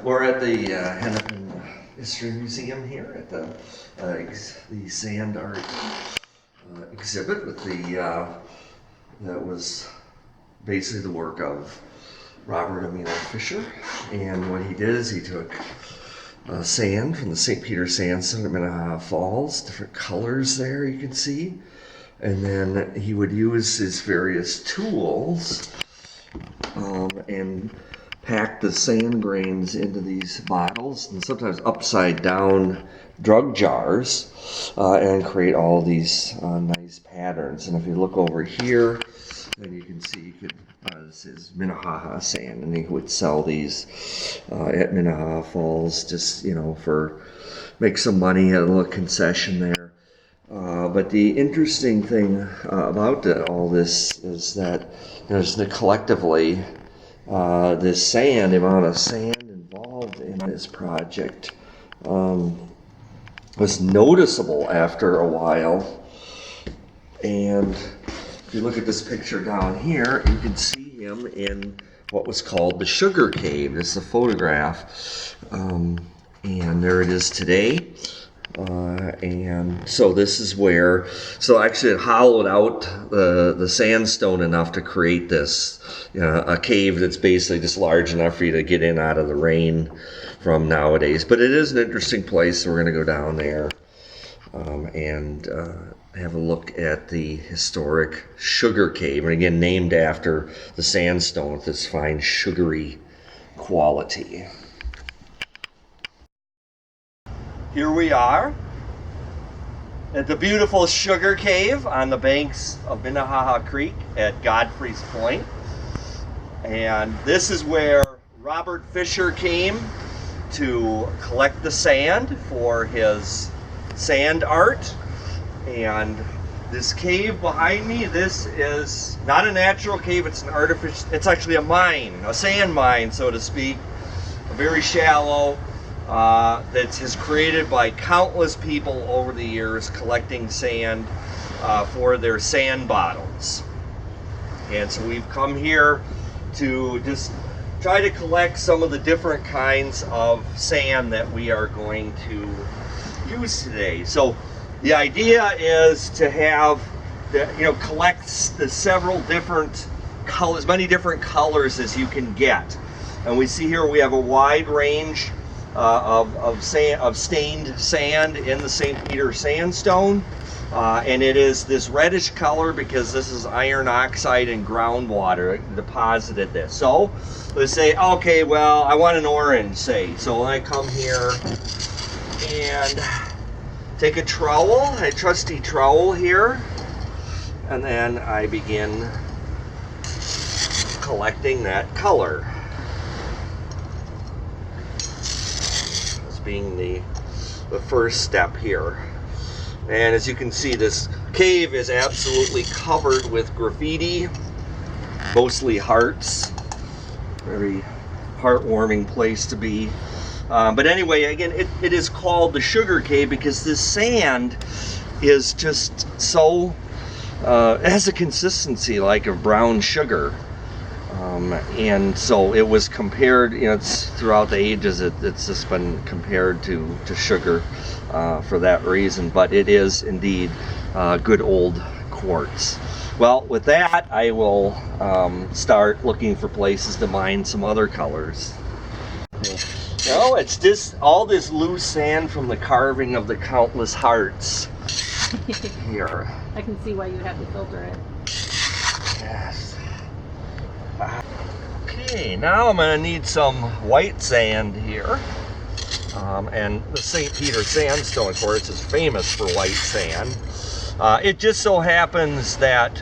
We're at the Hennepin History Museum here at the sand art exhibit with that was basically the work of Robert Emil Fisher. And what he did is he took sand from the St. Peter sandstone at Minnehaha Falls, different colors there you can see, and then he would use his various tools and pack the sand grains into these bottles and sometimes upside down drug jars and create all these nice patterns. And if you look over here, then you can see this is Minnehaha sand, and he would sell these at Minnehaha Falls, just for make some money, had a little concession there. But the interesting thing about all this is that collectively this sand, the amount of sand involved in this project was noticeable after a while. And if you look at this picture down here, you can see him in what was called the Sugar Cave. This is a photograph, and there it is today. And so this is where, actually it hollowed out the sandstone enough to create this, a cave that's basically just large enough for you to get in out of the rain from nowadays. But it is an interesting place, so we're going to go down there and have a look at the historic Sugar Cave, and again named after the sandstone with this fine sugary quality. Here we are at the beautiful Sugar Cave on the banks of Minnehaha Creek at Godfrey's Point. And this is where Robert Fisher came to collect the sand for his sand art. And this cave behind me, this is not a natural cave, it's an artificial, it's actually a mine, a sand mine, so to speak, very shallow. That is created by countless people over the years collecting sand for their sand bottles. And so we've come here to just try to collect some of the different kinds of sand that we are going to use today. So the idea is to have, collect the several different colors, as many different colors as you can get. And we see here we have a wide range of stained sand in the St. Peter sandstone, and it is this reddish color because this is iron oxide and groundwater deposited this. So let's say, okay, well, I want an orange, say. So I come here and take a trowel, a trusty trowel here, and then I begin collecting that color. Being the first step here. And as you can see, this cave is absolutely covered with graffiti, mostly hearts. Very heartwarming place to be. But anyway, again, it is called the Sugar Cave because this sand is just so, it has a consistency like of brown sugar. And so it was compared, it's throughout the ages, it's just been compared to sugar for that reason, but it is indeed good old quartz. Well, with that, I will start looking for places to mine some other colors. It's just all this loose sand from the carving of the countless hearts here. I can see why you have to filter it. Yes. Okay, now I'm going to need some white sand here. And the St. Peter sandstone, of course, is famous for white sand. It just so happens that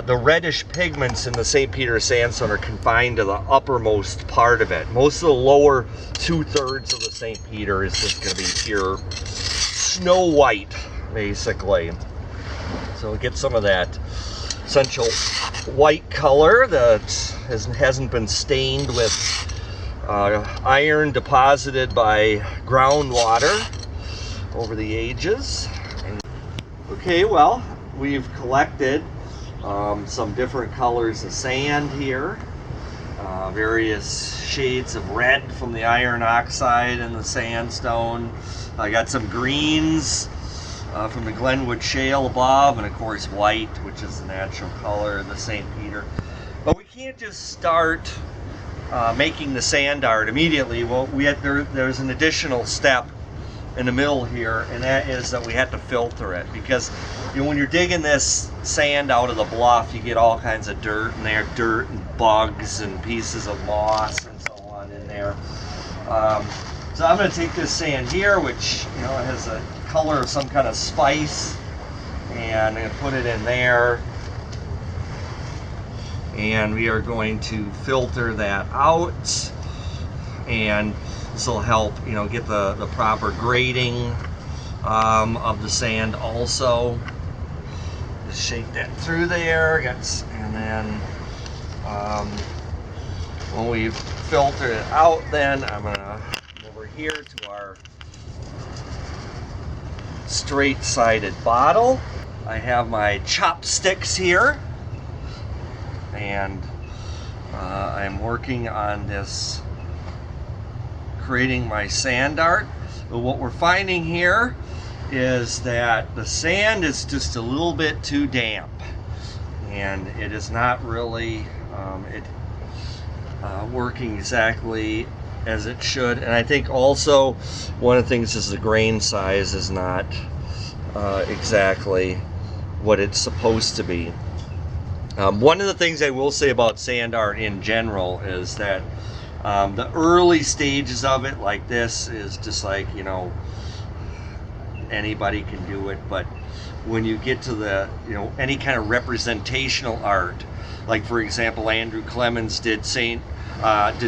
the reddish pigments in the St. Peter sandstone are confined to the uppermost part of it. Most of the lower 2/3 of the St. Peter is just going to be pure snow white, basically. So get some of that essential white color that hasn't been stained with iron deposited by groundwater over the ages. Okay, well, we've collected some different colors of sand here. various shades of red from the iron oxide and the sandstone. I got some greens from the Glenwood Shale above, and of course white, which is the natural color of the St. Peter. But we can't just start making the sand art immediately. Well, there's an additional step in the middle here, and that is that we have to filter it, because when you're digging this sand out of the bluff, you get all kinds of dirt in there, dirt and bugs and pieces of moss and so on in there. So I'm going to take this sand here, which has a color of some kind of spice, and I'm going to put it in there, and we are going to filter that out, and this will help get the proper grading of the sand also. Just shake that through there, and then when we've filtered it out, then I'm going to come over here to our straight-sided bottle. I have my chopsticks here, and I'm working on this, creating my sand art. But what we're finding here is that the sand is just a little bit too damp, and it is not really working exactly as it should. And I think also one of the things is the grain size is not exactly what it's supposed to be. One of the things I will say about sand art in general is that the early stages of it, like this, is just like, anybody can do it. But when you get to the, any kind of representational art, like for example, Andrew Clemens did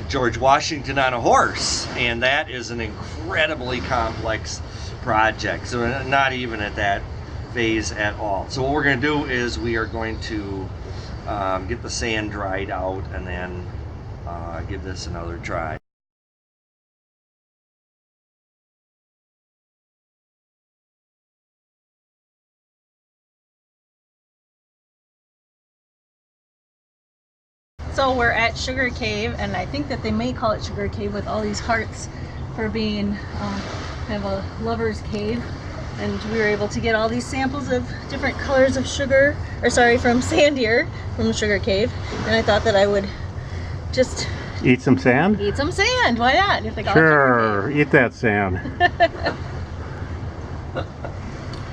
George Washington on a horse, and that is an incredibly complex project. So we're not even at that phase at all. So what we're going to do is we are going to get the sand dried out, and then give this another try. So we're at Sugar Cave, and I think that they may call it Sugar Cave with all these hearts for being kind of a lover's cave. And we were able to get all these samples of different colors of sugar, from sand here, from Sugar Cave. And I thought that I would just eat some sand? Eat some sand, why not? If they call sure, it eat that sand.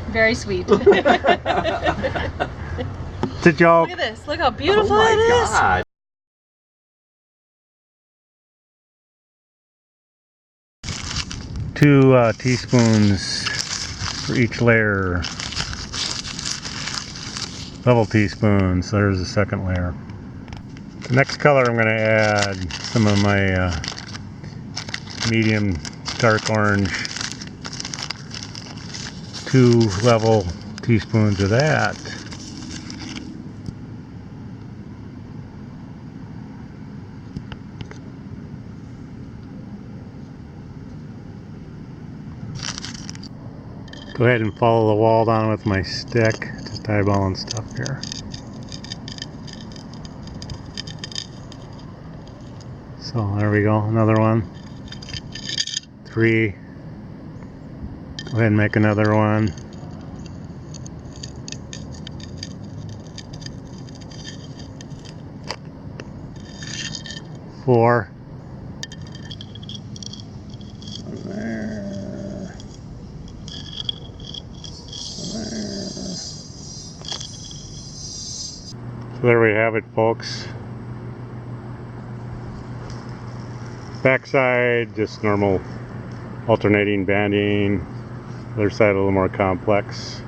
Very sweet. It's a joke. Look at this, look how beautiful it is. God. 2 teaspoons for each layer. Level teaspoons, so there's the second layer. The next color I'm going to add some of my medium dark orange. 2 level teaspoons of that. Go ahead and follow the wall down with my stick, just eyeballing stuff here. So there we go, another one. 3. Go ahead and make another one. 4. So there we have it, folks. Backside, just normal alternating banding. Other side a little more complex.